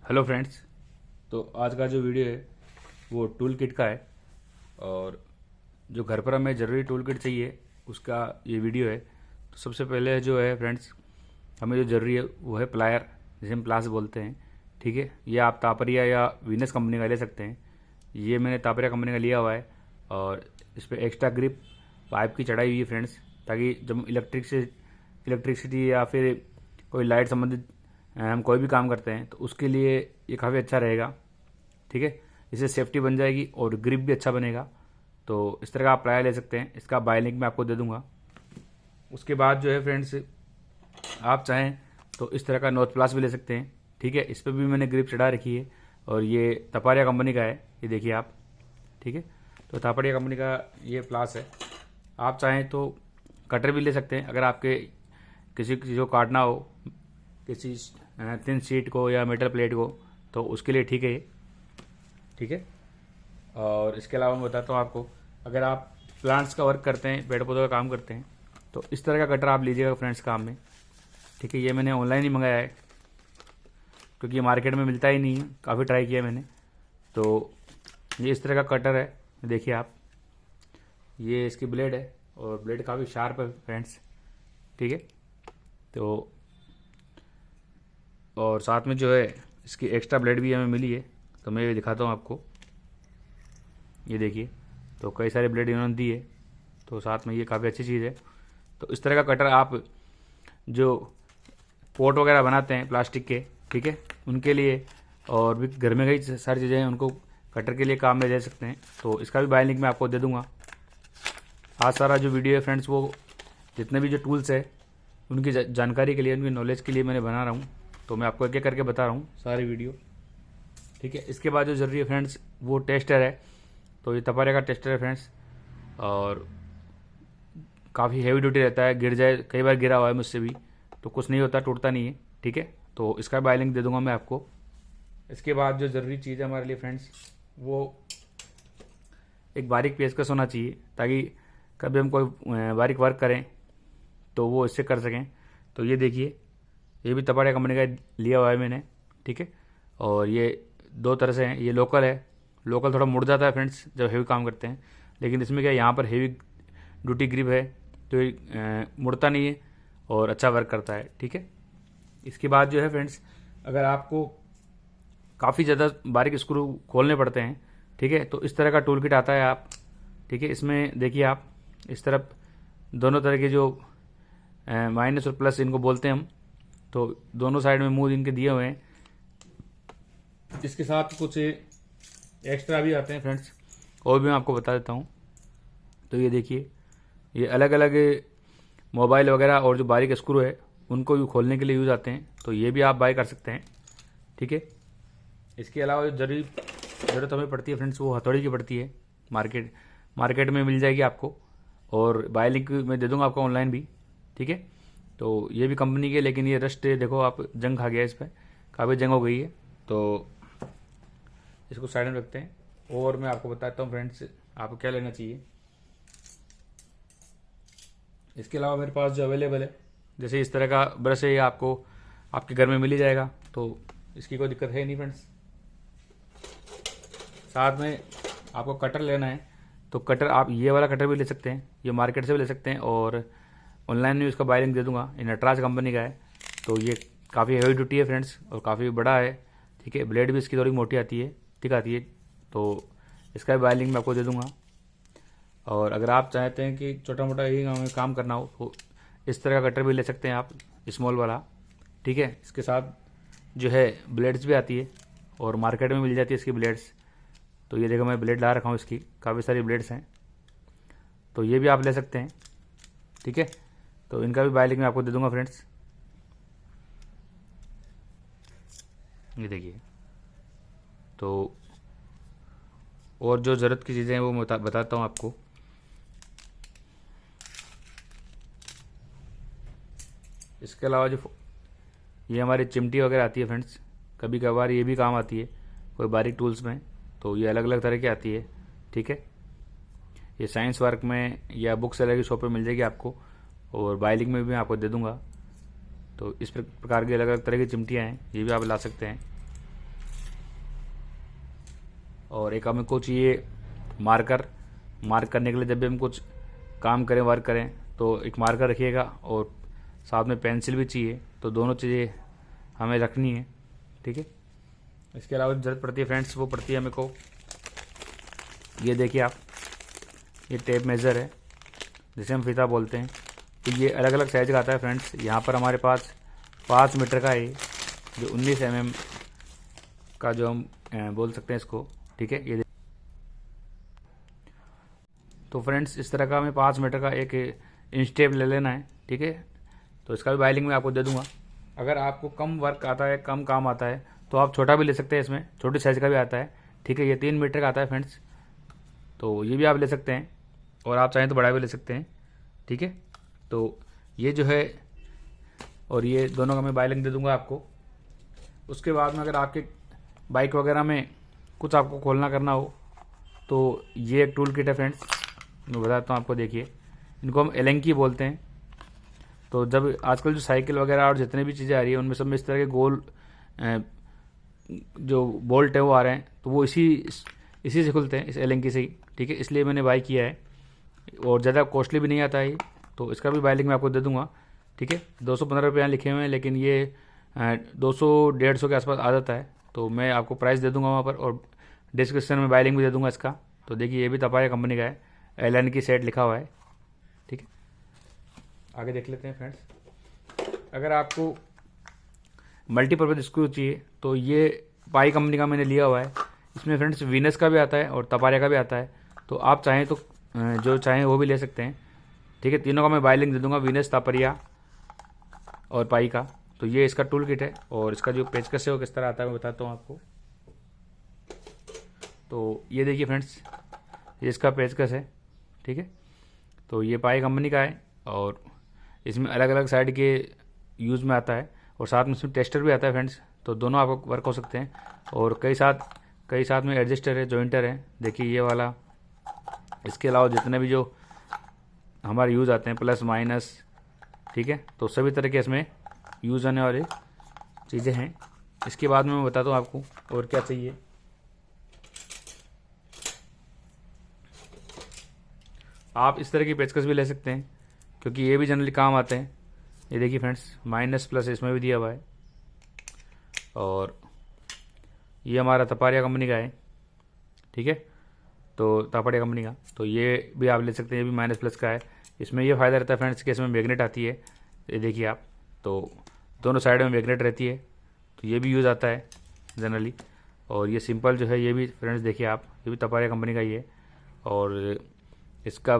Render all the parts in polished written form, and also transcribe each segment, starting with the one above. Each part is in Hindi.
Hello friends. तो आज का जो वीडियो है वो टूल किट का है, और जो घर पर हमें ज़रूरी टूल किट चाहिए उसका ये वीडियो है। तो सबसे पहले जो है फ्रेंड्स, हमें जो ज़रूरी है वो है प्लायर, जिसे हम प्लास बोलते हैं। ठीक है, ये आप तापरिया या वीनस कंपनी का ले सकते हैं। ये मैंने तापरिया कंपनी का लिया हुआ है, और इस पर एक्स्ट्रा ग्रिप पाइप की चढ़ाई हुई है फ्रेंड्स, ताकि जब इलेक्ट्रिसिटी या फिर कोई लाइट संबंधित हम कोई भी काम करते हैं तो उसके लिए ये काफ़ी अच्छा रहेगा। ठीक है, इससे सेफ्टी बन जाएगी और ग्रिप भी अच्छा बनेगा। तो इस तरह का आप प्लायर ले सकते हैं, इसका बाय लिंक मैं आपको दे दूंगा। उसके बाद जो है फ्रेंड्स, आप चाहें तो इस तरह का नॉर्थ प्लास भी ले सकते हैं। ठीक है, इस पर भी मैंने ग्रिप चढ़ा रखी है, और ये तपारिया कंपनी का है, ये देखिए आप। ठीक है, तो तापड़िया कंपनी का ये प्लास है। आप चाहें तो कटर भी ले सकते हैं, अगर आपके किसी चीज़ को काटना हो, किसी थिन शीट को या मेटल प्लेट को, तो उसके लिए ठीक है ये। ठीक है, और इसके अलावा मैं बताता हूँ आपको, अगर आप प्लांट्स का वर्क करते हैं, पेड़ पौधों का काम करते हैं, तो इस तरह का कटर आप लीजिएगा फ्रेंड्स काम में। ठीक है, ये मैंने ऑनलाइन ही मंगाया है, क्योंकि मार्केट में मिलता ही नहीं है, काफ़ी ट्राई किया मैंने। तो ये इस तरह का कटर है, देखिए आप। ये इसकी ब्लेड है, और ब्लेड काफ़ी शार्प है फ्रेंड्स। ठीक है, तो और साथ में जो है इसकी एक्स्ट्रा ब्लेड भी हमें मिली है, तो मैं ये दिखाता हूँ आपको। ये देखिए, तो कई सारे ब्लेड इन्होंने दी है, तो साथ में ये काफ़ी अच्छी चीज़ है। तो इस तरह का कटर आप जो पोट वगैरह बनाते हैं प्लास्टिक के, ठीक है, उनके लिए, और भी घर में कई सारी चीज़ें हैं, उनको कटर के लिए काम में ले सकते हैं। तो इसका भी बाय लिंक मैं आपको दे दूँगा। आज सारा जो वीडियो है फ्रेंड्स, वो जितने भी जो टूल्स है उनकी जानकारी के लिए, उनकी नॉलेज के लिए मैंने बना रहा हूँ। तो मैं आपको एक एक करके बता रहा हूँ सारी वीडियो। ठीक है, इसके बाद जो ज़रूरी है फ्रेंड्स वो टेस्टर है। तो ये तपारे का टेस्टर है फ्रेंड्स, और काफ़ी हैवी ड्यूटी रहता है, गिर जाए, कई बार गिरा हुआ है मुझसे भी, तो कुछ नहीं होता, टूटता नहीं है। ठीक है, तो इसका बाय लिंक दे दूंगा मैं आपको। इसके बाद जो ज़रूरी चीज़ है हमारे लिए फ्रेंड्स, वो एक बारीक पेचकस होना चाहिए, ताकि कभी हम कोई बारीक वर्क करें तो वो इससे कर सकें। तो ये देखिए, ये भी तपाड़िया कंपनी का लिया हुआ है मैंने। ठीक है, और ये दो तरह से हैं। ये लोकल है, लोकल थोड़ा मुड़ जाता है फ्रेंड्स जब हेवी काम करते हैं, लेकिन इसमें क्या, यहाँ पर हेवी ड्यूटी ग्रिप है, तो ये मुड़ता नहीं है और अच्छा वर्क करता है। ठीक है, इसके बाद जो है फ्रेंड्स, अगर आपको काफ़ी ज़्यादा बारीक स्क्रू खोलने पड़ते हैं, ठीक है, तो इस तरह का टूल किट आता है आप। ठीक है, इसमें देखिए आप, इस तरफ दोनों तरह के जो माइनस और प्लस इनको बोलते हैं हम, तो दोनों साइड में मूव इनके दिए हुए हैं। इसके साथ कुछ एक्स्ट्रा भी आते हैं फ्रेंड्स, और भी मैं आपको बता देता हूँ। तो ये देखिए, ये अलग अलग मोबाइल वगैरह और जो बारीक स्क्रू है उनको भी खोलने के लिए यूज़ आते हैं, तो ये भी आप बाय कर सकते हैं। ठीक है, इसके अलावा जो ज़रूरत हमें पड़ती है फ्रेंड्स, वो हथौड़ी की पड़ती है। मार्केट में मिल जाएगी आपको, और बाय लिंक मैं दे दूँगा आपको ऑनलाइन भी। ठीक है, तो ये भी कंपनी के, लेकिन ये रस्ट देखो आप, जंग खा गया इस पर, काफ़ी जंग हो गई है, तो इसको साइड में रखते हैं। और मैं आपको बताता हूँ फ्रेंड्स आपको क्या लेना चाहिए। इसके अलावा मेरे पास जो अवेलेबल है, जैसे इस तरह का ब्रश है, ये आपको आपके घर में मिल ही जाएगा, तो इसकी कोई दिक्कत है नहीं फ्रेंड्स। साथ में आपको कटर लेना है, तो कटर आप ये वाला कटर भी ले सकते हैं, ये मार्केट से भी ले सकते हैं, और ऑनलाइन में उसका बाय लिंक दे दूंगा। ये नटराज कंपनी का है, तो ये काफ़ी हैवी ड्यूटी है फ्रेंड्स, और काफ़ी बड़ा है। ठीक है, ब्लेड भी इसकी थोड़ी मोटी आती है, ठीक आती है, तो इसका भी बाय लिंक मैं आपको दे दूंगा। और अगर आप चाहते हैं कि छोटा मोटा ही काम करना हो, तो इस तरह का कटर भी ले सकते हैं आप, स्मॉल वाला। ठीक है, इसके साथ जो है ब्लेड्स भी आती है, और मार्केट में मिल जाती है इसकी ब्लेड्स। तो ये देखो, मैं ब्लेड ला रखा हूँ, इसकी काफ़ी सारी ब्लेड्स हैं, तो ये भी आप ले सकते हैं। ठीक है, तो इनका भी बाय लिंक मैं आपको दे दूंगा फ्रेंड्स। ये देखिए, तो और जो ज़रूरत की चीज़ें हैं वो मैं बताता हूँ आपको। इसके अलावा जो ये हमारी चिमटी वगैरह आती है फ्रेंड्स, कभी कभार ये भी काम आती है कोई बारीक टूल्स में, तो ये अलग अलग तरह की आती है। ठीक है, ये साइंस वर्क में या बुक सेलर की शॉप पे मिल जाएगी आपको, और बाय लिंक में भी मैं आपको दे दूंगा। तो इस प्रकार की अलग अलग तरह की चिमटियाँ हैं, ये भी आप ला सकते हैं। और एक हमें को चाहिए मार्क करने के लिए, जब भी हम कुछ काम करें, वर्क करें, तो एक मार्कर रखिएगा, और साथ में पेंसिल भी चाहिए। तो दोनों चीज़ें हमें रखनी है, ठीक है। इसके अलावा ज़रूरत पड़ती है फ्रेंड्स, वो पड़ती है हमें को, ये देखिए आप, ये टेप मेज़र है जिसे हम फीता बोलते हैं। तो ये अलग अलग साइज़ का आता है फ्रेंड्स। यहाँ पर हमारे पास 5 मीटर का है, जो 19 mm का जो हम बोल सकते हैं इसको, ठीक है। ये तो फ्रेंड्स इस तरह का हमें 5 मीटर का एक इंच टेप ले लेना है, ठीक है। तो इसका भी बाइलिंग मैं आपको दे दूंगा। अगर आपको कम वर्क आता है, कम काम आता है, तो आप छोटा भी ले सकते हैं, इसमें छोटी साइज़ का भी आता है, ठीक है। ये 3 मीटर का आता है फ्रेंड्स, तो ये भी आप ले सकते हैं, और आप चाहें तो बड़ा भी ले सकते हैं, ठीक है। तो ये जो है, और ये दोनों का मैं बाइलिंग दे दूंगा आपको। उसके बाद में अगर आपके बाइक वगैरह में कुछ आपको खोलना करना हो, तो ये एक टूल किट है फ्रेंड्स, मैं बताता हूँ आपको। देखिए, इनको हम एलेंकी बोलते हैं। तो जब आजकल जो साइकिल वगैरह और जितने भी चीज़ें आ रही है, उनमें सब में इस तरह के गोल जो बोल्ट है वो आ रहे हैं, तो वो इसी से खुलते हैं, इस एलेंकी से ही, ठीक है। इसलिए मैंने बाई किया है, और ज़्यादा कॉस्टली भी नहीं आता है, तो इसका भी बाइलिंग मैं आपको दे दूंगा, ठीक है। 215 रुपये लिखे हुए हैं, लेकिन ये 200-150 के आसपास आ जाता है। तो मैं आपको प्राइस दे दूंगा वहाँ पर, और डिस्क्रिप्शन में बाइलिंग भी दे दूंगा इसका। तो देखिए, ये भी तपाया कंपनी का है, एलन की सेट लिखा हुआ है, ठीक है। आगे देख लेते हैं फ्रेंड्स। अगर आपको मल्टीपर्पज़ स्क्रू चाहिए, तो ये पाई कंपनी का मैंने लिया हुआ है। इसमें फ्रेंड्स वीनस का भी आता है और तपारिया का भी आता है, तो आप चाहें तो जो चाहें वो भी ले सकते हैं, ठीक है। तीनों का मैं बाइलिंग दे दूंगा, वीनस, तापरिया और पाई का। तो ये इसका टूल किट है, और इसका जो पेचकस है वो किस तरह आता है मैं बताता हूँ आपको। तो ये देखिए फ्रेंड्स, ये इसका पेचकस है, ठीक है। तो ये पाई कंपनी का है, और इसमें अलग अलग साइड के यूज़ में आता है, और साथ में इसमें टेस्टर भी आता है फ्रेंड्स। तो दोनों आपको वर्क हो सकते हैं, और कई साथ में एडजस्टर है, जॉइंटर है, देखिए ये वाला। इसके अलावा जितने भी जो हमारे यूज़ आते हैं, प्लस माइनस, ठीक है। तो सभी तरह के इसमें यूज़ आने वाले चीज़ें हैं। इसके बाद में मैं बताता हूँ आपको और क्या चाहिए। आप इस तरह की पेचकस भी ले सकते हैं, क्योंकि ये भी जनरली काम आते हैं। ये देखिए फ्रेंड्स, माइनस प्लस इसमें भी दिया हुआ है, और ये हमारा तपारिया कंपनी का है, ठीक है। तो तापड़िया कंपनी का, तो ये भी आप ले सकते हैं, ये भी माइनस प्लस का है। इसमें ये फ़ायदा रहता है फ्रेंड्स कि इसमें मैग्नेट आती है, ये देखिए आप, तो दोनों साइड में मैग्नेट रहती है, तो ये भी यूज़ आता है जनरली। और ये सिंपल जो है, ये भी फ्रेंड्स देखिए आप, ये भी तपारिया कंपनी का ही है, और इसका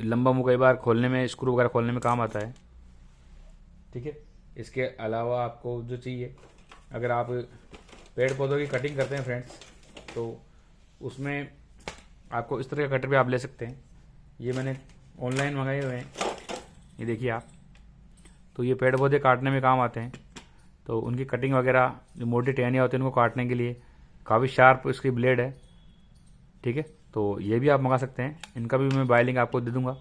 लंबा मुँह कई बार खोलने में, स्क्रू वगैरह खोलने में काम आता है, ठीक है। इसके अलावा आपको जो चाहिए, अगर आप पेड़ पौधों की कटिंग करते हैं फ्रेंड्स, तो उसमें आपको इस तरह का कटर भी आप ले सकते हैं। ये मैंने ऑनलाइन मंगाए हुए हैं, ये देखिए आप। तो ये पेड़ पौधे काटने में काम आते हैं, तो उनकी कटिंग वगैरह, जो मोटी टहनियाँ होती हैं उनको काटने के लिए काफ़ी शार्प इसकी ब्लेड है, ठीक है। तो ये भी आप मंगा सकते हैं, इनका भी मैं बाइलिंग आपको दे दूँगा,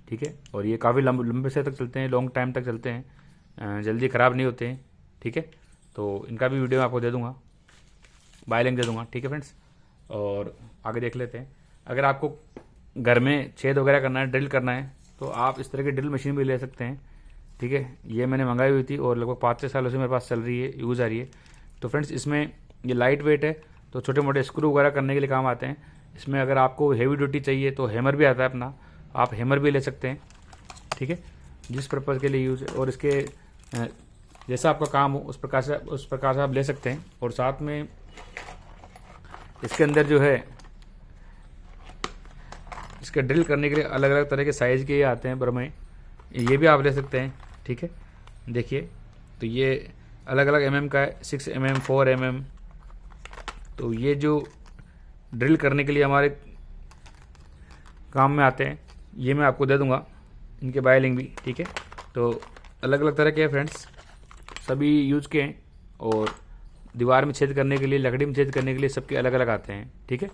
ठीक है। और ये काफ़ी लंबे से तक चलते हैं, लॉन्ग टाइम तक चलते हैं, जल्दी ख़राब नहीं होते हैं, ठीक है। तो इनका भी वीडियो मैं आपको दे दूँगा, बाइलिंग दे दूँगा, ठीक है फ्रेंड्स। और आगे देख लेते हैं। अगर आपको घर में छेद वगैरह करना है, ड्रिल करना है, तो आप इस तरह की ड्रिल मशीन भी ले सकते हैं, ठीक है। ये मैंने मंगाई हुई थी, और लगभग 5-6 सालों से मेरे पास चल रही है, यूज़ आ रही है। तो फ्रेंड्स इसमें ये लाइट वेट है, तो छोटे मोटे स्क्रू वगैरह करने के लिए काम आते हैं। इसमें अगर आपको हेवी ड्यूटी चाहिए, तो हैमर भी आता है अपना, आप हैमर भी ले सकते हैं, ठीक है, जिस पर्पज़ के लिए यूज़ है। और इसके जैसा आपका काम हो उस प्रकार से आप ले सकते हैं। और साथ में इसके अंदर जो है, इसके ड्रिल करने के लिए अलग अलग तरह के साइज़ के ये आते हैं बरमे, ये भी आप ले सकते हैं, ठीक है। देखिए, तो ये अलग अलग mm का है, 6 mm, 4 mm। तो ये जो ड्रिल करने के लिए हमारे काम में आते हैं, ये मैं आपको दे दूंगा, इनके बाइलिंग भी, ठीक है। तो अलग अलग तरह के हैं फ्रेंड्स, सभी यूज़ के हैं, और दीवार में छेद करने के लिए, लकड़ी में छेद करने के लिए सबके अलग अलग आते हैं, ठीक है।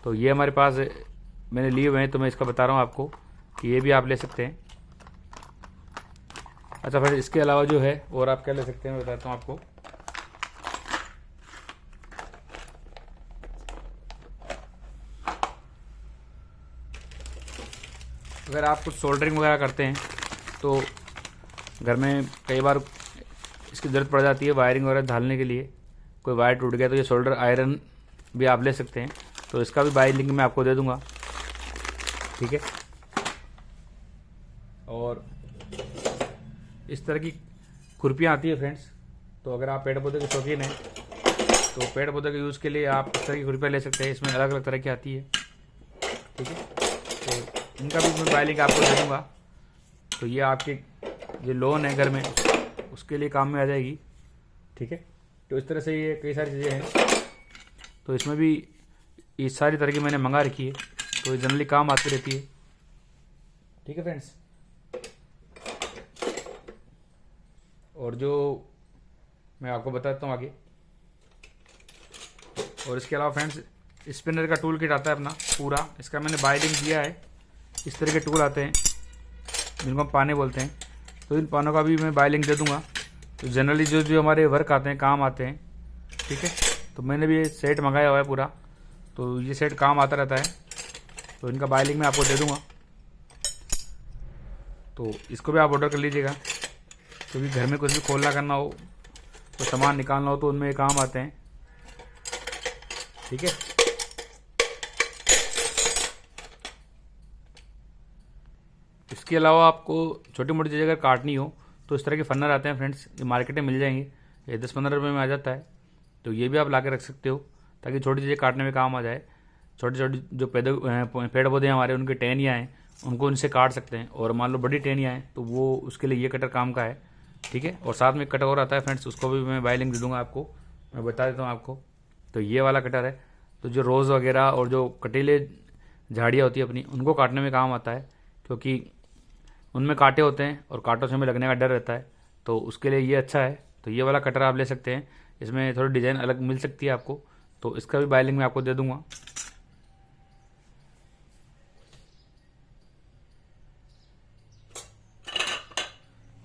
तो ये हमारे पास मैंने लिए हुए हैं, तो मैं इसका बता रहा हूँ आपको कि ये भी आप ले सकते हैं। अच्छा फिर इसके अलावा जो है और आप क्या ले सकते हैं मैं बताता हूँ आपको। अगर आप कुछ सोल्डरिंग वगैरह करते हैं तो घर में कई बार इसकी ज़रूरत पड़ जाती है वायरिंग वगैरह ढालने के लिए। कोई वायर टूट गया तो ये सोल्डर आयरन भी आप ले सकते हैं, तो इसका भी बाय लिंक मैं आपको दे दूंगा, ठीक है। और इस तरह की खुरपियाँ आती है फ्रेंड्स, तो अगर आप पेड़ पौधे के शौकीन हैं तो पेड़ पौधे के यूज़ के लिए आप इस तरह की खुरपियाँ ले सकते हैं। इसमें अलग अलग तरह की आती है, ठीक है। तो इनका भी मैं बाय लिंक आपको दे दूँगा। तो ये आपके जो लोन है घर में उसके लिए काम में आ जाएगी, ठीक है। तो इस तरह से ये कई सारी चीज़ें हैं, तो इसमें भी ये सारी तरह की मैंने मंगा रखी है, तो ये जनरली काम आती रहती है, ठीक है फ्रेंड्स। और जो मैं आपको बताता हूँ आगे, और इसके अलावा फ्रेंड्स स्पिनर का टूल किट आता है अपना पूरा, इसका मैंने बाय लिंक दिया है। इस तरह के टूल आते हैं जिनको हम पाने बोलते हैं, तो इन पानों का भी मैं बाय लिंक दे दूंगा। तो जनरली जो जो हमारे वर्क आते हैं, काम आते हैं, ठीक है। तो मैंने भी ये सेट मंगाया हुआ है पूरा, तो ये सेट काम आता रहता है, तो इनका बाय लिंक मैं आपको दे दूंगा। तो इसको भी आप ऑर्डर कर लीजिएगा, क्योंकि घर में कुछ भी खोलना करना हो, तो सामान निकालना हो तो उनमें ये काम आते हैं, ठीक है। इसके अलावा आपको छोटी मोटी चीज़ें अगर काटनी हो तो इस तरह के फन्नर आते हैं फ्रेंड्स, ये मार्केट में मिल जाएंगे, ये 10-15 रुपये में आ जाता है। तो ये भी आप ला के रख सकते हो ताकि छोटी चीज़ें काटने में काम आ जाए। छोटी छोटी जो पेड़ पौधे हमारे उनके टहनियाँ हैं उनको इनसे काट सकते हैं, और मान लो बड़ी टहनियाँ हैं तो वो उसके लिए ये कटर काम का है, ठीक है। और साथ में एक कटर और आता है फ्रेंड्स, उसको भी मैं बाय लिंक दे दूँगा आपको, मैं बता देता हूँ आपको। तो ये वाला कटर है, तो जो रोज़ वगैरह और जो कटीले झाड़ियाँ होती है अपनी, उनको काटने में काम आता है, क्योंकि उनमें कांटे होते हैं और कांटों से हमें लगने का डर रहता है, तो उसके लिए ये अच्छा है। तो ये वाला कटर आप ले सकते हैं, इसमें थोड़ी डिज़ाइन अलग मिल सकती है आपको, तो इसका भी बाय लिंक मैं आपको दे दूंगा।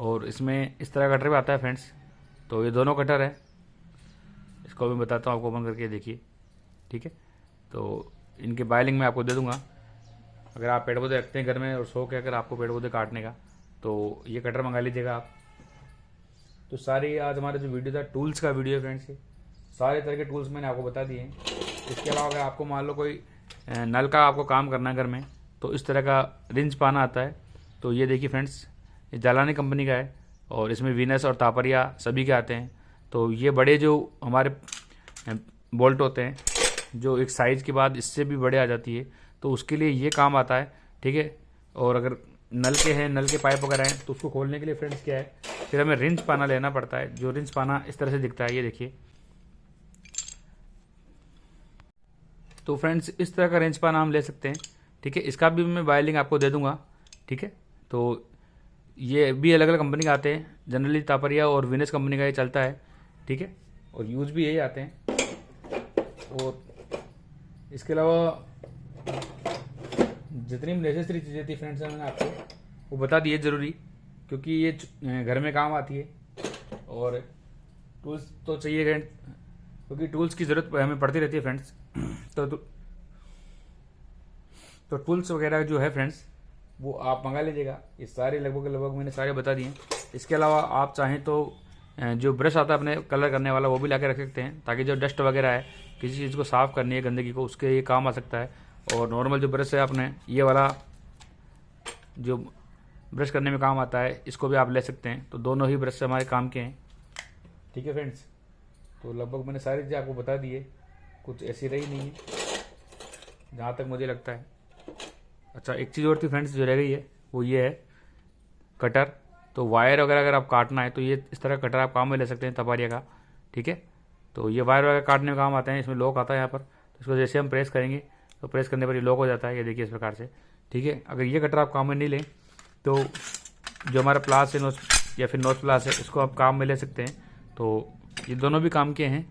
और इसमें इस तरह का कटर भी आता है फ्रेंड्स, तो ये दोनों कटर है, इसको भी बताता हूँ आपको, ओपन करके देखिए, ठीक है। तो इनके बाय लिंक मैं आपको दे दूंगा। अगर आप पेड़ पौधे रखते हैं घर में और शौक है अगर आपको पेड़ पौधे काटने का, तो ये कटर मंगा लीजिएगा आप। तो सारी आज हमारा जो वीडियो था टूल्स का वीडियो है फ्रेंड्स, सारे तरह के टूल्स मैंने आपको बता दिए हैं। इसके अलावा अगर आपको मान लो कोई नल का आपको काम करना है घर में, तो इस तरह का रिंच पाना आता है। तो ये देखिए फ्रेंड्स, ये जालानी कंपनी का है, और इसमें वीनस और तापरिया सभी के आते हैं। तो ये बड़े जो हमारे बोल्ट होते हैं, जो एक साइज़ के बाद इससे भी बड़े आ जाती है, तो उसके लिए ये काम आता है, ठीक है। और अगर नल के हैं, नल के पाइप वगैरह हैं, तो उसको खोलने के लिए फ्रेंड्स क्या है, फिर हमें रिंच पाना लेना पड़ता है, जो रिंच पाना इस तरह से दिखता है, ये देखिए। तो फ्रेंड्स इस तरह का रिंच पाना हम ले सकते हैं, ठीक है। इसका भी मैं बाय लिंक आपको दे दूंगा, ठीक है। तो ये भी अलग अलग कंपनी के आते हैं, जनरली तापरिया और विनेस कंपनी का ये चलता है, ठीक है। और यूज़ भी यही आते हैं। और इसके अलावा जितनी भी नेसेसरी चीज़ें थी फ्रेंड्स मैंने आपको वो बता दी है ज़रूरी, क्योंकि ये घर में काम आती है। और टूल्स तो चाहिए फ्रेंड, क्योंकि टूल्स की ज़रूरत हमें पड़ती रहती है फ्रेंड्स। तो टूल्स वगैरह जो है फ्रेंड्स वो आप मंगा लीजिएगा। ये सारे लगभग मैंने सारे बता दिए हैं। इसके अलावा आप चाहें तो जो ब्रश आता है अपने कलर करने वाला, वो भी ला के रख सकते हैं, ताकि जो डस्ट वगैरह है, किसी चीज़ को साफ़ करनी है गंदगी को, उसके ये काम आ सकता है। और नॉर्मल जो ब्रश है अपने ये वाला जो ब्रश करने में काम आता है, इसको भी आप ले सकते हैं। तो दोनों ही ब्रश हमारे काम के हैं, ठीक है फ्रेंड्स। तो लगभग मैंने सारी चीज़ें आपको बता दी है, कुछ ऐसी रही नहीं है जहाँ तक मुझे लगता है। अच्छा, एक चीज़ और थी फ्रेंड्स जो रह गई है, वो ये है कटर। तो वायर वगैरह अगर आप काटना है तो ये इस तरह कटर आप काम में ले सकते हैं तपारिया का, ठीक है। तो ये वायर वगैरह काटने में काम आते हैं। इसमें लॉक आता है यहाँ पर, तो इसको जैसे हम प्रेस करेंगे तो प्रेस करने पर ये लॉक हो जाता है, ये देखिए इस प्रकार से, ठीक है। अगर ये कटर आप काम में नहीं लें तो जो हमारा प्लास है नोच या फिर नोच प्लास है, इसको आप काम में ले सकते हैं। तो ये दोनों भी काम के हैं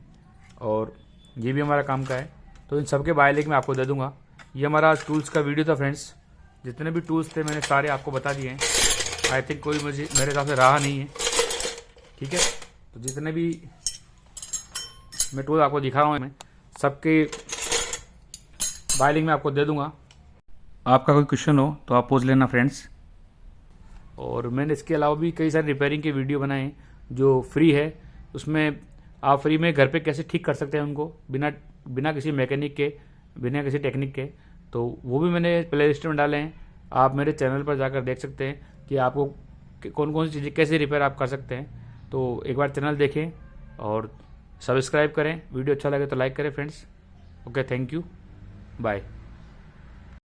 और ये भी हमारा काम का है। तो इन सब के बाय लिंक मैं आपको दे दूँगा। ये हमारा आज टूल्स का वीडियो था फ्रेंड्स। जितने भी टूल्स थे मैंने सारे आपको बता दिए हैं। आई थिंक कोई मेरे हिसाब से रहा नहीं है, ठीक है। तो जितने भी मैं टूल आपको दिखा रहा हूँ, मैं सबके बाय लिंक मैं आपको दे दूंगा। आपका कोई क्वेश्चन हो तो आप पूछ लेना फ्रेंड्स। और मैंने इसके अलावा भी कई सारे रिपेयरिंग के वीडियो बनाए हैं जो फ्री है। उसमें आप फ्री में घर पे कैसे ठीक कर सकते हैं उनको बिना बिना किसी मैकेनिक के, बिना किसी टेक्निक के, तो वो भी मैंने प्ले लिस्ट में डाले हैं। आप मेरे चैनल पर जाकर देख सकते हैं कि आपको कौन कौन सी चीज़ें कैसे रिपेयर आप कर सकते हैं। तो एक बार चैनल देखें और सब्सक्राइब करें। वीडियो अच्छा लगे तो लाइक करें friends. Okay, thank you, bye.